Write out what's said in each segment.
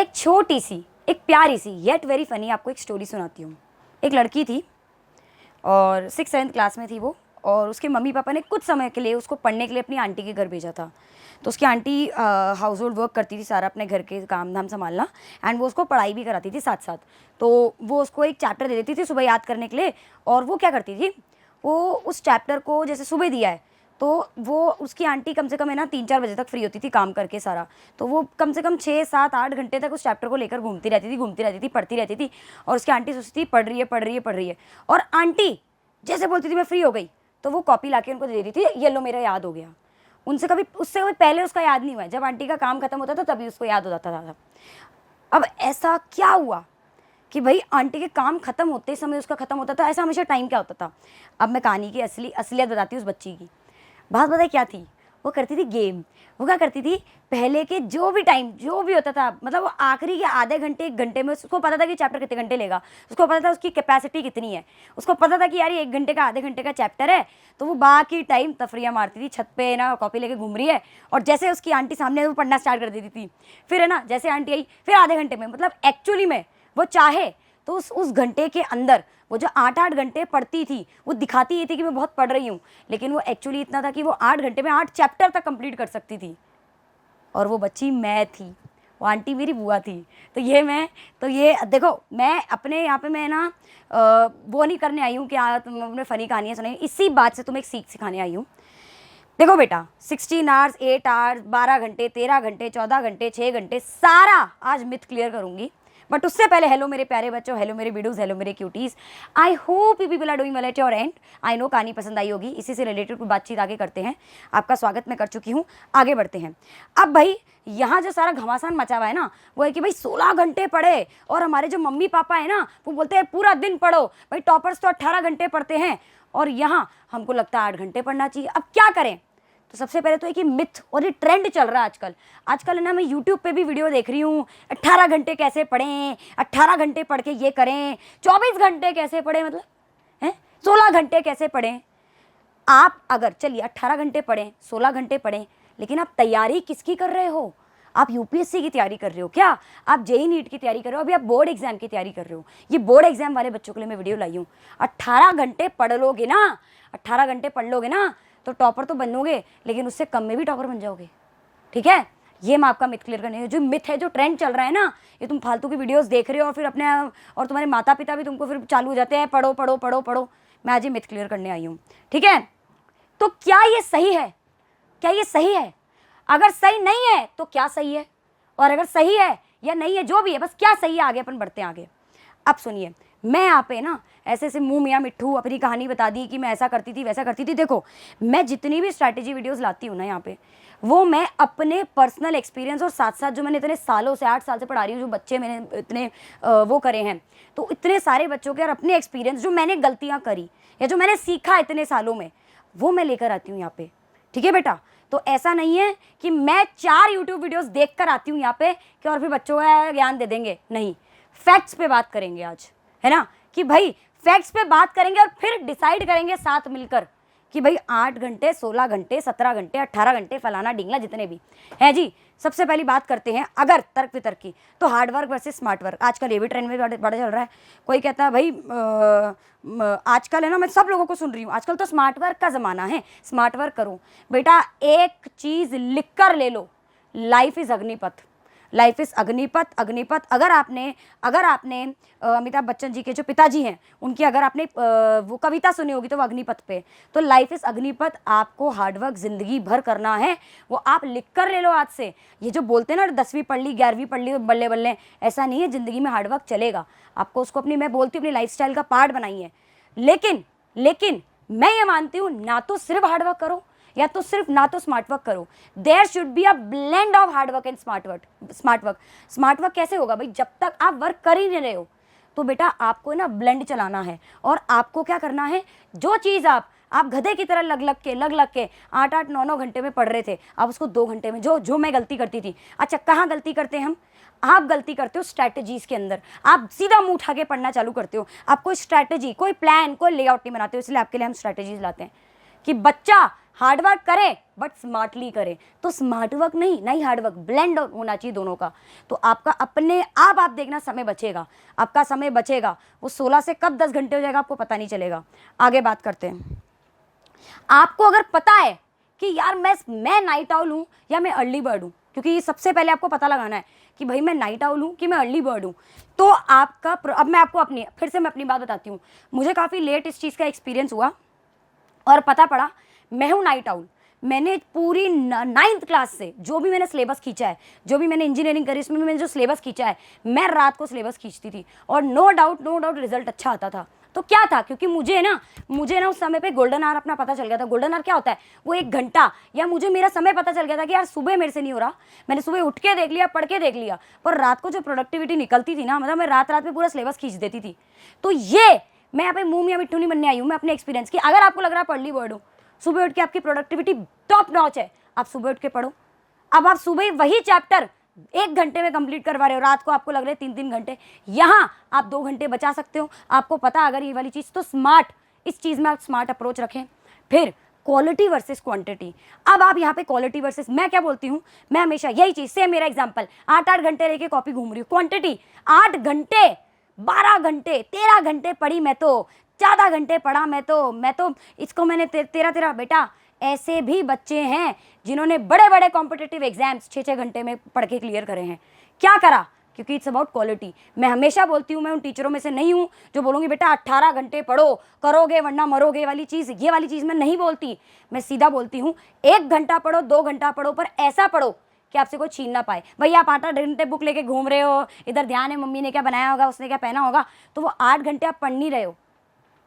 एक छोटी सी, एक प्यारी सी येट वेरी फनी आपको एक स्टोरी सुनाती हूँ। एक लड़की थी और 6th-7th क्लास में थी वो, और उसके मम्मी पापा ने कुछ समय के लिए उसको पढ़ने के लिए अपनी आंटी के घर भेजा था। तो उसकी आंटी हाउस होल्ड वर्क करती थी, सारा अपने घर के काम धाम संभालना, एंड वो उसको पढ़ाई भी कराती थी साथ साथ। तो वो उसको एक चैप्टर दे देती थी सुबह याद करने के लिए, और वो क्या करती थी, वो उस चैप्टर को जैसे सुबह दिया है तो वो उसकी आंटी कम से कम है ना 3-4 बजे तक फ्री होती थी काम करके सारा, तो वो कम से कम 6-7-8 घंटे तक उस चैप्टर को लेकर घूमती रहती थी, पढ़ती रहती थी। और उसकी आंटी सोचती थी पढ़ रही है, और आंटी जैसे बोलती थी मैं फ्री हो गई, तो वो कॉपी ला के उनको दे देती थी, ये लो मेरा याद हो गया। उनसे कभी उससे कोई पहले उसका याद नहीं हुआ है, जब आंटी का काम खत्म होता था तभी उसको याद हो जाता था। अब ऐसा क्या हुआ कि भाई आंटी के काम खत्म होते समय उसका खत्म होता था, ऐसा हमेशा टाइम क्या होता था। अब मैं कहानी की असलियत बताती हूँ उस बच्ची की। बात पता है क्या थी, वो करती थी गेम। वो क्या करती थी, पहले के जो भी टाइम जो भी होता था, मतलब वो आखिरी के आधे घंटे 1 घंटे में उसको पता था कि चैप्टर कितने घंटे लेगा, उसको पता था उसकी कैपेसिटी कितनी है, उसको पता था कि यार ये 1 घंटे का आधे घंटे का चैप्टर है, तो वो बाकी टाइम तफरियाँ मारती थी, छत पे ना कॉपी लेके घूम रही है, और जैसे उसकी आंटी सामने वो पढ़ना स्टार्ट कर देती थी, फिर है ना जैसे आंटी आई फिर आधे घंटे में, मतलब एक्चुअली में वो चाहे तो उस घंटे के अंदर वो जो 8-8 घंटे पढ़ती थी, वो दिखाती ये थी कि मैं बहुत पढ़ रही हूँ, लेकिन वो एक्चुअली इतना था कि वो 8 घंटे में 8 चैप्टर तक कंप्लीट कर सकती थी। और वो बच्ची मैं थी, वो आंटी मेरी बुआ थी। तो ये देखो, मैं अपने यहाँ पे मैं ना वो नहीं करने आई हूँ कि तुमने फ़नी कहानियाँ सुनाई, इसी बात से तुम्हें एक सीख सिखाने आई हूँ। देखो बेटा, 16 आवर्स, 8 आवर्स, 12 घंटे, 13 घंटे, 14 घंटे, 6 घंटे, सारा आज मिथ क्लियर करूँगी। बट उससे पहले हेलो मेरे प्यारे बच्चों, हेलो मेरे बिडूज, हेलो मेरे cuties. I hope you people are doing well at your end. I know कहानी पसंद आई होगी, इसी से रिलेटेड कुछ बातचीत आगे करते हैं। आपका स्वागत मैं कर चुकी हूँ, आगे बढ़ते हैं। अब भाई यहाँ जो सारा घमासान मचा हुआ है ना, वो है कि भाई 16 घंटे पढ़े, और हमारे जो मम्मी पापा है ना वो बोलते हैं पूरा दिन पढ़ो। भाई टॉपर्स तो 18 घंटे पढ़ते हैं, और यहाँ हमको लगता है 8 घंटे पढ़ना चाहिए। अब क्या करें? तो सबसे पहले तो एक ही मिथ, और ये ट्रेंड चल रहा है आजकल है ना, मैं यूट्यूब पे भी वीडियो देख रही हूँ, 18 घंटे कैसे पढ़ें, 18 घंटे पढ़ के ये करें, 24 घंटे कैसे पढ़ें, मतलब हैं 16 घंटे कैसे पढ़ें। आप अगर चलिए 18 घंटे पढ़ें, 16 घंटे पढ़ें, लेकिन आप तैयारी किसकी कर रहे हो? आप यूपीएससी की तैयारी कर रहे हो क्या? आप जेईई नीट की तैयारी कर रहे हो? अभी आप बोर्ड एग्जाम की तैयारी कर रहे हो? ये बोर्ड एग्जाम वाले बच्चों के लिए मैं वीडियो लाई हूँ। 18 घंटे पढ़ लोगे ना, 18 घंटे पढ़ लोगे ना, तो टॉपर तो बनोगे, लेकिन उससे कम में भी टॉपर बन जाओगे। ठीक है, ये मैं आपका मिथ क्लियर करने, जो मिथ है, जो ट्रेंड चल रहा है ना, ये तुम फालतू की वीडियोस देख रहे हो, और फिर अपने और तुम्हारे माता पिता भी तुमको फिर चालू हो जाते हैं पढ़ो पढ़ो पढ़ो पढ़ो। मैं आज ये मिथ क्लियर करने आई हूँ। ठीक है, तो क्या ये सही है? क्या ये सही है? अगर सही नहीं है तो क्या सही है, और अगर सही है या नहीं है, जो भी है, बस क्या सही है, आगे अपन बढ़ते हैं आगे। अब सुनिए, मैं यहाँ पे ना ऐसे ऐसे मुंह मियाँ मिट्ठू अपनी कहानी बता दी कि मैं ऐसा करती थी वैसा करती थी। देखो, मैं जितनी भी स्ट्रैटेजी वीडियोस लाती हूँ ना यहाँ पे, वो मैं अपने पर्सनल एक्सपीरियंस और साथ साथ जो मैंने इतने सालों से 8 साल से पढ़ा रही हूँ, जो बच्चे मैंने इतने वो करे हैं, तो इतने सारे बच्चों के और अपने एक्सपीरियंस, जो मैंने गलतियाँ करी या जो मैंने सीखा इतने सालों में, वो मैं लेकर आती हूँ यहाँ पे। ठीक है बेटा, तो ऐसा नहीं है कि मैं 4 यूट्यूब वीडियोस देख कर आती हूँ यहाँ पे कि और फिर बच्चों का ज्ञान दे देंगे। नहीं, फैक्ट्स पे बात करेंगे आज, है ना, कि भाई फैक्ट्स पे बात करेंगे, और फिर डिसाइड करेंगे साथ मिलकर कि भाई 8 घंटे, 16 घंटे, 17 घंटे, 18 घंटे, फलाना ढिंगला जितने भी है जी। सबसे पहली बात करते हैं अगर तर्क वितर्क की, तो hard work versus smart work. आजकल ये भी ट्रेंड में बड़ा चल रहा है। कोई कहता है भाई आजकल है ना, मैं सब लोगों को सुन रही हूँ, आजकल तो स्मार्ट वर्क का ज़माना है, स्मार्ट वर्क करो। बेटा एक चीज़ लिख कर ले लो, life is Agnipath, life is Agnipath, Agnipath. अगर आपने अमिताभ बच्चन जी के जो पिताजी हैं, उनकी अगर आपने वो कविता सुनी होगी तो वो अग्निपथ पे, तो लाइफ इज़ अग्निपथ। आपको हार्डवर्क ज़िंदगी भर करना है, वो आप लिख कर ले लो आज से। ये जो बोलते हैं ना 10वीं पढ़ ली, 11वीं पढ़ ली, बल्ले बल्ले, ऐसा नहीं है। ज़िंदगी में हार्डवर्क चलेगा, आपको उसको अपनी, मैं बोलती हूँ, अपनी लाइफस्टाइल का पार्ट बनाइए। लेकिन मैं ये मानती हूँ, ना तो सिर्फ हार्डवर्क करो, या तो सिर्फ ना तो स्मार्ट वर्क करो। There should be a blend of hard work and smart work. Smart work कैसे होगा भाई? जब तक आप वर्क कर ही नहीं रहे हो, तो बेटा आपको ना ब्लेंड चलाना है, और आपको क्या करना है, जो चीज़ आप गधे की तरह लग लग के 8-8, 9-9 घंटे में पढ़ रहे थे, आप उसको 2 घंटे में, जो मैं गलती करती थी। अच्छा, कहाँ गलती करते हैं हम? आप गलती करते हो स्ट्रैटेजीज के अंदर। आप सीधा मुंह उठा के पढ़ना चालू करते हो, आप कोई स्ट्रैटेजी, कोई प्लान, कोई लेआउट नहीं बनाते हो, इसलिए आपके लिए हम स्ट्रैटेजीज लाते हैं। कि बच्चा हार्डवर्क करे बट स्मार्टली करे। तो स्मार्ट वर्क नहीं, नहीं हार्डवर्क, ब्लेंड होना चाहिए दोनों का। तो आपका अपने आप देखना समय बचेगा, आपका समय बचेगा। वो 16 से कब 10 घंटे हो जाएगा आपको पता नहीं चलेगा। आगे बात करते हैं। आपको अगर पता है कि यार मैं नाइट आउल हूँ या मैं अर्ली बर्ड हूँ, क्योंकि ये सबसे पहले आपको पता लगाना है कि भाई मैं नाइट आउल हूँ कि मैं अर्ली बर्ड हूँ। तो आपका अब मैं आपको फिर से मैं अपनी बात बताती हूँ। मुझे काफ़ी लेट इस चीज़ का एक्सपीरियंस हुआ और पता पड़ा मैं हूँ नाइट आउल। मैंने पूरी 9th क्लास से जो भी मैंने सिलेबस खींचा है, जो भी मैंने इंजीनियरिंग करी उसमें मैंने जो सिलेबस खींचा है, मैं रात को सिलेबस खींचती थी और नो डाउट रिजल्ट अच्छा आता था। तो क्या था, क्योंकि मुझे ना उस समय पे गोल्डन आवर अपना पता चल गया था। गोल्डन आवर क्या होता है, वो 1 घंटा या मुझे मेरा समय पता चल गया था कि यार सुबह मेरे से नहीं हो रहा। मैंने सुबह उठ के देख लिया, पढ़ के देख लिया, पर रात को जो प्रोडक्टिविटी निकलती थी ना, मतलब मैं रात में पूरा सिलेबस खींच देती थी। तो ये मैं यहाँ पे मुंह मियाँ मिट्ठू नहीं बनने आई हूँ, मैं अपने एक्सपीरियंस की। अगर आपको लग रहा है अर्ली बर्ड हो, सुबह उठ के आपकी प्रोडक्टिविटी टॉप नॉच है, आप सुबह उठ के पढ़ो। अब आप सुबह वही चैप्टर 1 घंटे में कंप्लीट करवा रहे हो, रात को आपको लग रहे हैं 3-3 घंटे, यहाँ आप 2 घंटे बचा सकते हो। आपको पता अगर ये वाली चीज़, तो इस चीज़ में आप स्मार्ट अप्रोच रखें। फिर क्वालिटी वर्सेस क्वांटिटी। अब आप यहाँ पे क्वालिटी वर्सेस, मैं क्या बोलती हूँ, मैं हमेशा यही चीज़, सेम मेरा एग्जाम्पल, 8-8 घंटे लेके कॉपी घूम रही हूँ। क्वांटिटी 8 घंटे, 12 घंटे, 13 घंटे पढ़ी मैं तो, 14 घंटे पढ़ा मैं तो इसको मैंने 13 बेटा। ऐसे भी बच्चे हैं जिन्होंने बड़े बड़े कॉम्पिटिटिव एग्जाम्स 6-6 घंटे में पढ़ के क्लियर करे हैं। क्या करा, क्योंकि इट्स अबाउट क्वालिटी। मैं हमेशा बोलती हूँ, मैं उन टीचरों में से नहीं हूँ जो बोलूँगी बेटा 18 घंटे पढ़ो, करोगे वरना मरोगे वाली चीज़, ये वाली चीज़ मैं नहीं बोलती। मैं सीधा बोलती हूँ 1 घंटा पढ़ो, 2 घंटा पढ़ो, पर ऐसा पढ़ो कि आपसे कोई छीन ना पाए। भाई आप 8-8 घंटे बुक लेके घूम रहे हो, इधर ध्यान है मम्मी ने क्या बनाया होगा, उसने क्या पहना होगा, तो वो 8 घंटे आप पढ़ नहीं रहे हो।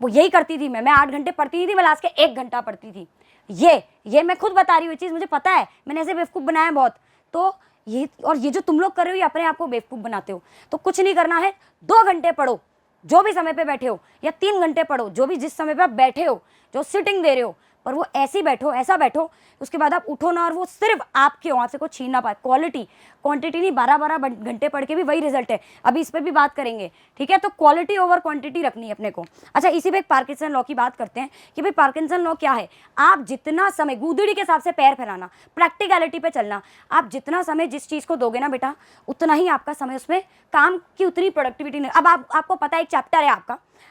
वो यही करती थी मैं 8 घंटे पढ़ती नहीं थी, मैं लास्ट के 1 घंटा पढ़ती थी। ये मैं खुद बता रही हूँ, चीज़ मुझे पता है, मैंने ऐसे बेवकूफ़ बनाया बहुत। तो ये जो तुम लोग कर रहे हो, ये अपने आप को बेवकूफ़ बनाते हो। तो कुछ नहीं करना है, 2 घंटे पढ़ो जो भी समय पे बैठे हो, या 3 घंटे पढ़ो जो भी जिस समय पे आप बैठे हो, जो सिटिंग दे रहे हो, पर वो ऐसी बैठो, ऐसा बैठो, उसके बाद आप उठो ना और वो सिर्फ आपके हो, आपसे कोई छीन ना पाए। क्वालिटी, क्वांटिटी नहीं। 12-12 घंटे पढ़ के भी वही रिजल्ट है, अभी इस पर भी बात करेंगे, ठीक है। तो क्वालिटी ओवर क्वांटिटी रखनी है अपने को। अच्छा, इसी पे एक पार्किंसन लॉ की बात करते हैं कि भाई पार्किंसन लॉ क्या है। आप जितना समय, गूदड़ी के हिसाब से पैर फैलाना, प्रैक्टिकलिटी पे चलना, आप जितना समय जिस चीज़ को दोगे ना बेटा, उतना ही आपका समय उसमें काम की उतनी प्रोडक्टिविटी नहीं। अब आपको पता है एक चैप्टर है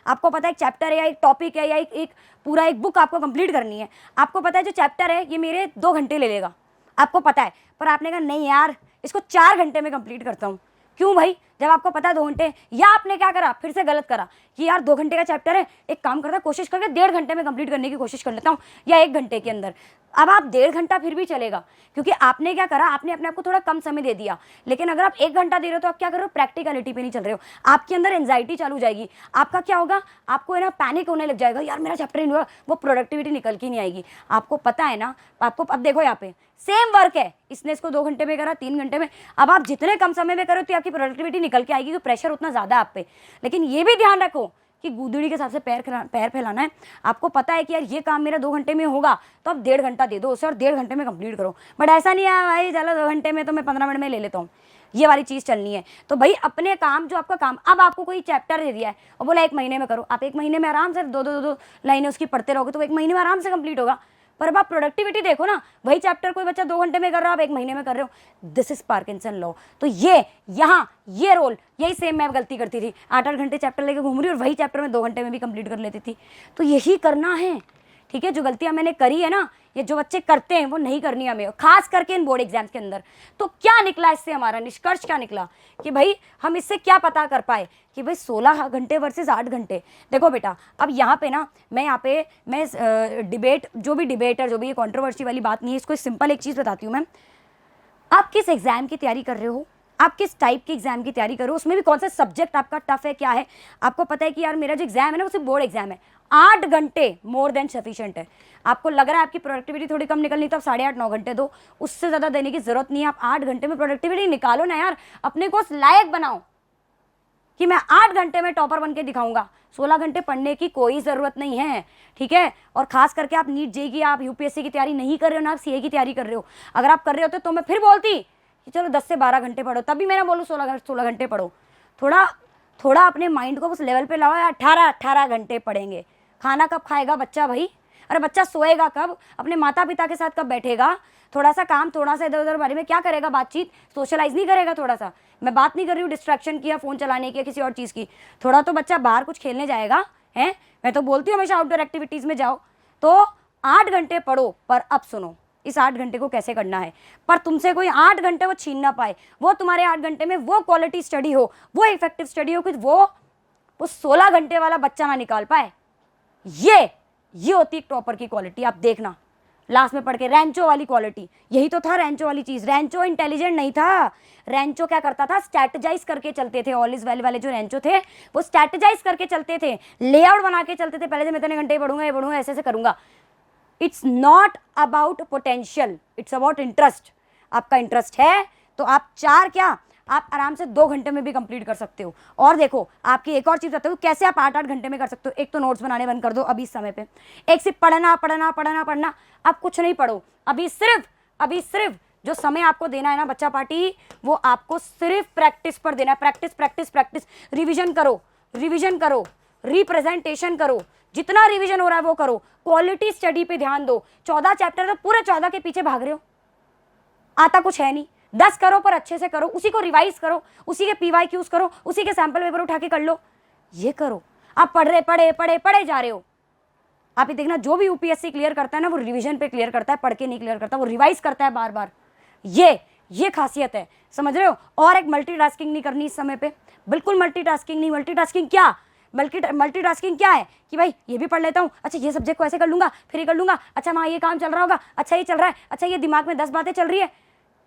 आपको पता है एक चैप्टर है या एक टॉपिक है या एक पूरा एक बुक आपको कंप्लीट करनी है। आपको पता है जो चैप्टर है ये मेरे 2 घंटे ले लेगा, आपको पता है, पर आपने कहा नहीं यार इसको 4 घंटे में कंप्लीट करता हूँ। क्यों भाई, जब आपको पता है 2 घंटे, या आपने क्या करा, फिर से गलत करा कि यार 2 घंटे का चैप्टर है, एक काम करता, कोशिश करके 1.5 घंटे में कंप्लीट करने की कोशिश कर लेता हूँ, या 1 घंटे के अंदर। अब आप 1.5 घंटा फिर भी चलेगा, क्योंकि आपने क्या करा, आपने अपने आप को थोड़ा कम समय दे दिया। लेकिन अगर आप 1 घंटा दे रहे हो तो आप क्या कर रहे हो, प्रैक्टिकलिटी पे नहीं चल रहे हो। आपके अंदर एंजाइटी चालू हो जाएगी, आपका क्या होगा, आपको है ना पैनिक होने लग जाएगा, यार मेरा चैप्टर नहीं हुआ, वो प्रोडक्टिविटी निकल के नहीं आएगी। आपको पता है ना, आपको अब देखो यहाँ पे सेम वर्क है, इसने इसको 2 घंटे में करा, 3 घंटे में। अब आप जितने कम समय में करो तो आपकी प्रोडक्टिविटी निकल के आएगी, तो प्रेशर उतना ज़्यादा आप पे। लेकिन ये भी ध्यान रखो कि गूदड़ी के हिसाब से पैर फैलाना है। आपको पता है कि यार ये काम मेरा 2 घंटे में होगा, तो आप 1.5 घंटा दे दो उसे और 1.5 घंटे में कंप्लीट करो। बट ऐसा नहीं है भाई चलो 2 घंटे में तो मैं 15 मिनट में ले लेता हूँ, ये वाली चीज़ चलनी है। तो भाई अपने काम, जो आपका काम, अब आपको कोई चैप्टर दे दिया है और बोला 1 महीने में करो, आप 1 महीने में आराम से 2 लाइनें उसकी पढ़ते रहोगे तो 1 महीने में आराम से कंप्लीट होगा। पर अब आप प्रोडक्टिविटी देखो ना, वही चैप्टर कोई बच्चा 2 घंटे में कर रहा है, आप 1 महीने में कर रहे हो। This is Parkinson law. तो ये रोल, यही सेम मैं गलती करती थी, 8-8 घंटे चैप्टर लेके घूम रही और वही चैप्टर में 2 घंटे में भी कंप्लीट कर लेती थी। तो यही करना है, ठीक है। जो गलतियां मैंने करी है ना, ये जो बच्चे करते हैं वो नहीं करनी हमें, खास करके इन बोर्ड एग्जाम्स के अंदर। तो क्या निकला इससे, हमारा निष्कर्ष क्या निकला कि भाई हम इससे क्या पता कर पाए कि भाई 16 घंटे वर्सेस 8 घंटे। देखो बेटा, अब यहाँ पे ना मैं डिबेट, जो भी डिबेटर, जो भी ये कॉन्ट्रोवर्सी वाली बात नहीं है, इसको सिंपल एक चीज़ बताती हूँ मैं। आप किस एग्जाम की तैयारी कर रहे हो, आप किस टाइप के एग्जाम की तैयारी करो, उसमें भी कौन सा सब्जेक्ट आपका टफ है, क्या है। आपको पता है कि यार मेरा जो एग्जाम है ना वो सिर्फ बोर्ड एग्जाम है, 8 घंटे मोर देन सफिशिएंट है। आपको लग रहा है आपकी प्रोडक्टिविटी थोड़ी कम निकलनी, तो आप 8.5-9 घंटे दो, उससे ज़्यादा देने की जरूरत नहीं है। आप 8 घंटे में प्रोडक्टिविटी निकालो ना यार, अपने को लायक बनाओ कि मैं 8 घंटे में टॉपर बन के दिखाऊंगा। 16 घंटे पढ़ने की कोई ज़रूरत नहीं है, ठीक है। और खास करके आप नीट जेईई, आप यूपीएससी की तैयारी नहीं कर रहे हो ना, आप सीए की तैयारी कर रहे हो। अगर आप कर रहे होते तो मैं फिर बोलती कि चलो 10 से 12 घंटे पढ़ो, तभी मैं ना बोलूँ 16 घंटे पढ़ो। थोड़ा अपने माइंड को उस लेवल पे लाओ, 18 घंटे पढ़ेंगे। खाना कब खाएगा बच्चा भाई, अरे बच्चा सोएगा कब, अपने माता पिता के साथ कब बैठेगा, थोड़ा सा काम, थोड़ा सा इधर उधर बारे में क्या करेगा, बातचीत, सोशलाइज नहीं करेगा थोड़ा सा। मैं बात नहीं कर रही हूँ डिस्ट्रैक्शन की या फ़ोन चलाने की या किसी और चीज़ की, थोड़ा तो बच्चा बाहर कुछ खेलने जाएगा है। मैं तो बोलती हूँ हमेशा आउटडोर एक्टिविटीज़ में जाओ। तो 8 घंटे पढ़ो, पर अब सुनो इस 8 घंटे को कैसे करना है, पर तुमसे कोई 8 घंटे वो छीन ना पाए, वो तुम्हारे 8 घंटे में वो क्वालिटी स्टडी हो, वो इफेक्टिव स्टडी हो कि वो 16 घंटे वाला बच्चा ना निकाल पाए। ये होती है टॉपर की क्वालिटी। आप देखना लास्ट में पढ़ के रैंचो वाली क्वालिटी, यही तो था रैंचो वाली चीज। रैंचो इंटेलिजेंट नहीं था, रैंचो क्या करता था, स्ट्रैटेजाइज करके चलते थे। ऑल इज वेल वाले जो रैंचो थे वो स्ट्रैटेजाइज करके चलते थे, लेआउट बना के चलते थे। पहले से मैं इतने घंटे पढ़ूंगा, ये पढ़ूंगा, ऐसे ऐसे करूंगा। It's not about potential, it's about interest. आपका इंटरेस्ट है तो आप आप आराम से 2 घंटे में भी कंप्लीट कर सकते हो। और देखो आपकी एक और चीज बताते हो कैसे आप 8-8 घंटे में कर सकते हो। एक तो नोट्स बनाने बंद कर दो अभी इस समय पे, एक सिर्फ पढ़ना पढ़ना पढ़ना पढ़ना। आप कुछ नहीं पढ़ो अभी, सिर्फ जो समय आपको देना है ना बच्चा पार्टी, वो आपको सिर्फ प्रैक्टिस पर देना है। प्रैक्टिस प्रैक्टिस प्रैक्टिस, रिविजन करो, रिप्रेजेंटेशन करो, जितना रिविजन हो रहा है वो करो, क्वालिटी स्टडी पे ध्यान दो। 14 चैप्टर तो पूरे 14 के पीछे भाग रहे हो, आता कुछ है नहीं। 10 करो पर अच्छे से करो, उसी को रिवाइज करो, उसी के PYQs करो, उसी के सैंपल पेपर उठा के कर लो। ये करो, आप पढ़े जा रहे हो। आप ये देखना जो भी UPSC क्लियर करता है ना, वो रिवीजन पे क्लियर करता है, पढ़ के नहीं क्लियर करता, वो रिवाइज करता है बार बार। ये खासियत है, समझ रहे हो। और एक मल्टीटास्किंग नहीं करनी इस समय पे, बिल्कुल मल्टीटास्किंग नहीं। मल्टीटास्किंग क्या है कि भाई ये भी पढ़ लेता हूँ, अच्छा ये सब्जेक्ट को ऐसे कर लूंगा, फिर ये कर लूंगा, अच्छा वहाँ ये काम चल रहा होगा, अच्छा ये चल रहा है, अच्छा ये दिमाग में 10 बातें चल रही है।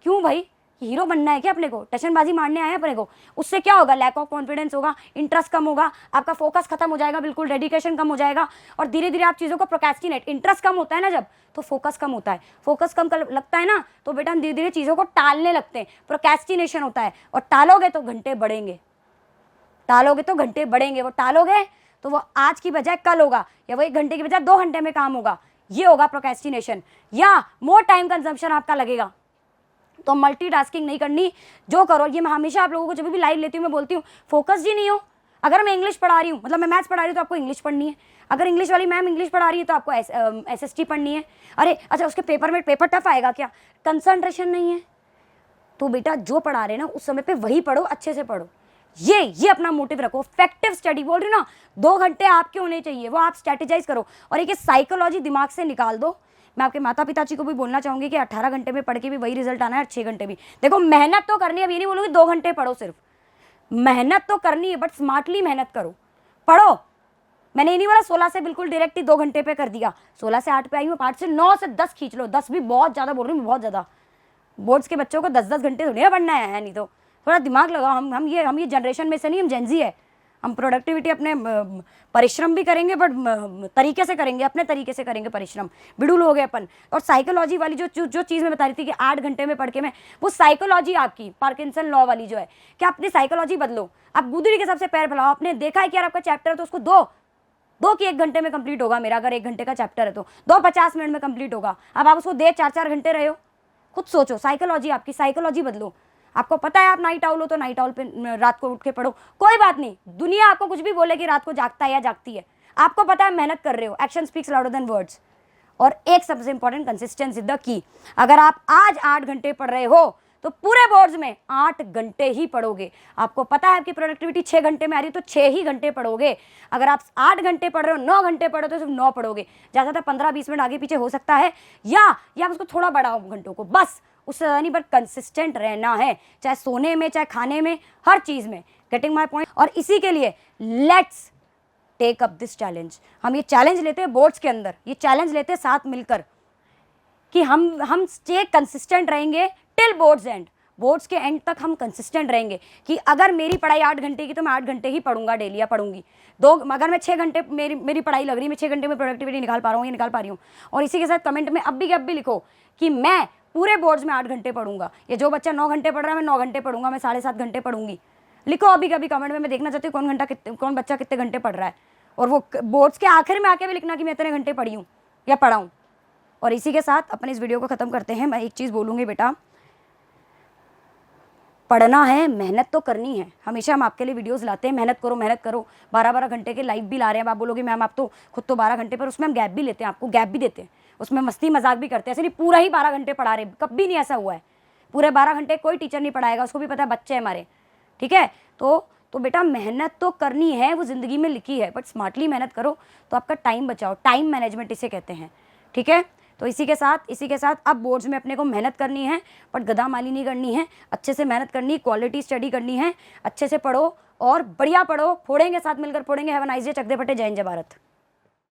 क्यों भाई, हीरो बनना है क्या अपने को, टशनबाजी मारने आए अपने को। उससे क्या होगा, लैक ऑफ कॉन्फिडेंस होगा, इंटरेस्ट कम होगा, आपका फोकस खत्म हो जाएगा, बिल्कुल डेडिकेशन कम हो जाएगा। और धीरे धीरे आप चीज़ों को प्रोक्रेस्टिनेट, इंटरेस्ट कम होता है ना जब, तो फोकस कम होता है। फोकस कम लगता है ना, तो बेटा हम धीरे धीरे चीज़ों को टालने लगते हैं, प्रोक्रेस्टिनेशन होता है। और टालोगे तो घंटे बढ़ेंगे, वो टालोगे तो वो आज की बजाय कल होगा, या वो 1 घंटे की बजाय 2 घंटे में काम होगा। ये होगा प्रोक्रेस्टिनेशन, या मोर टाइम कंजम्पशन आपका लगेगा। तो मल्टीटास्किंग नहीं करनी, जो करो। ये मैं हमेशा आप लोगों को जब भी लाइव लेती हूँ मैं बोलती हूँ, फोकस जी नहीं हो। अगर मैं इंग्लिश पढ़ा रही हूँ, मतलब मैं मैथ्स पढ़ा रही हूँ, तो आपको इंग्लिश पढ़नी है। अगर इंग्लिश वाली मैम इंग्लिश पढ़ा रही है तो आपको SST पढ़नी है। अरे अच्छा, उसके पेपर टफ आएगा क्या, कंसंट्रेशन नहीं है तो बेटा जो पढ़ा रहे हैं ना उस समय पे वही पढ़ो, अच्छे से पढ़ो। ये अपना मोटिव रखो। इफेक्टिव स्टडी बोल रही ना, 2 घंटे आपके होने चाहिए, वो आप स्ट्रेटेजाइज करो। और एक साइकोलॉजी दिमाग से निकाल दो। मैं आपके माता पिताजी को भी बोलना चाहूंगी कि 18 घंटे में पढ़ के भी वही रिजल्ट आना है, 6 घंटे भी। देखो मेहनत तो करनी है, अब ये नहीं बोलूंगी 2 घंटे पढ़ो, सिर्फ मेहनत तो करनी है, बट स्मार्टली मेहनत करो, पढ़ो। मैंने ये नहीं बोला 16 से बिल्कुल डायरेक्ट ही 2 घंटे पे कर दिया, 16 से 8 पे आई हूँ, 8 से 9 से 10 खींच लो। 10 भी बहुत ज़्यादा बोल रही हूँ, बहुत ज़्यादा। बोर्ड्स के बच्चों को 10-10 घंटे थोड़ी ना पढ़ना है, नहीं तो थोड़ा दिमाग लगाओ। हम ये जनरेशन में से नहीं, हम जेनजी है। हम प्रोडक्टिविटी अपने परिश्रम भी करेंगे, बट तरीके से करेंगे, अपने तरीके से करेंगे परिश्रम। बिडूल हो गए अपन। और साइकोलॉजी वाली जो चीज़ मैं बता रही थी कि 8 घंटे में पढ़ के मैं, वो साइकोलॉजी आपकी पार्किंसन लॉ वाली जो है कि अपनी साइकोलॉजी बदलो। आप गुदड़ी के सबसे पैर फैलाओ। आपने देखा है कि यार आपका चैप्टर है तो उसको दो कि 1 घंटे में कंप्लीट होगा मेरा। अगर 1 घंटे का चैप्टर है तो 2 50 मिनट में कंप्लीट होगा। अब आप उसको 4-4 घंटे रहे हो, खुद सोचो। साइकोलॉजी आपकी, साइकोलॉजी बदलो। आपको पता है आप नाइट आउल हो तो नाइट आउल पे रात को उठ के पढ़ो, कोई बात नहीं। दुनिया आपको कुछ भी बोले कि रात को जागता है या जागती है, आपको पता है मेहनत कर रहे हो। Action speaks louder than words. और एक सबसे इंपॉर्टेंट, कंसिस्टेंसी द की। अगर आप आज 8 घंटे पढ़ रहे हो तो पूरे बोर्ड्स में 8 घंटे ही पढ़ोगे। आपको पता है आपकी प्रोडक्टिविटी 6 घंटे में आ रही है तो 6 ही घंटे पढ़ोगे। अगर आप 8 घंटे पढ़ रहे हो, 9 घंटे पढ़ो तो सिर्फ 9 पढ़ोगे। ज़्यादा 15-20 मिनट आगे पीछे हो सकता है, या आप उसको थोड़ा बढ़ाओ घंटों को, बस उससे ज़्यादा नहीं। बट कंसिस्टेंट रहना है, चाहे सोने में, चाहे खाने में, हर चीज़ में। Getting my point. और इसी के लिए let's take up this challenge. हम ये चैलेंज लेते हैं बोर्ड्स के अंदर, ये चैलेंज लेते हैं साथ मिलकर कि हम स्टे कंसिस्टेंट रहेंगे टिल बोर्ड्स एंड। बोर्ड्स के एंड तक हम कंसिस्टेंट रहेंगे कि अगर मेरी पढ़ाई 8 घंटे की तो मैं 8 घंटे ही पढ़ूंगा डेली, या पढ़ूंगी। अगर मैं 6 घंटे मेरी पढ़ाई लग रही है, मैं 6 घंटे में प्रोडक्टिविटी निकाल पा रहा हूँ या निकाल पा रही हूँ। और इसी के साथ कमेंट में अब भी लिखो कि मैं पूरे बोर्ड्स में 8 घंटे पढ़ूंगा। ये जो बच्चा 9 घंटे पढ़ रहा है, मैं 9 घंटे पढ़ूंगा, मैं 7.5 घंटे पढ़ूंगी। लिखो अभी कमेंट में, मैं देखना चाहती हूँ कौन बच्चा कितने घंटे पढ़ रहा है। और वो बोर्ड्स के आखिर में आके भी लिखना कि मैं इतने घंटे पढ़ी हूँ या पढ़ा हूँ। और इसी के साथ अपने इस वीडियो को ख़त्म करते हैं। मैं एक चीज़ बोलूँगी बेटा, पढ़ना है, मेहनत तो करनी है। हमेशा हम आपके लिए वीडियोस लाते हैं, मेहनत करो मेहनत करो, 12-12 घंटे के लाइव भी ला रहे हैं। आप बोलोगे मैम आप तो खुद तो 12 घंटे, पर उसमें हम गैप भी लेते हैं, आपको गैप भी देते हैं, उसमें मस्ती मजाक भी करते हैं। ऐसे नहीं पूरा ही 12 घंटे पढ़ा रहे, कभी नहीं ऐसा हुआ है। पूरे 12 घंटे कोई टीचर नहीं पढ़ाएगा, उसको भी पता है बच्चे हमारे, ठीक है। तो बेटा मेहनत तो करनी है, वो ज़िंदगी में लिखी है, बट स्मार्टली मेहनत करो तो आपका टाइम बचाओ, टाइम मैनेजमेंट इसे कहते हैं, ठीक है। तो इसी के साथ अब बोर्ड्स में अपने को मेहनत करनी है, बट गधामाली नहीं करनी है, अच्छे से मेहनत करनी, क्वालिटी स्टडी करनी है, अच्छे से पढ़ो और बढ़िया पढ़ो, फोड़ेंगे साथ मिलकर फोड़ेंगे। हैव अ नाइस डे, चक दे फटे, जय हिंद जय भारत।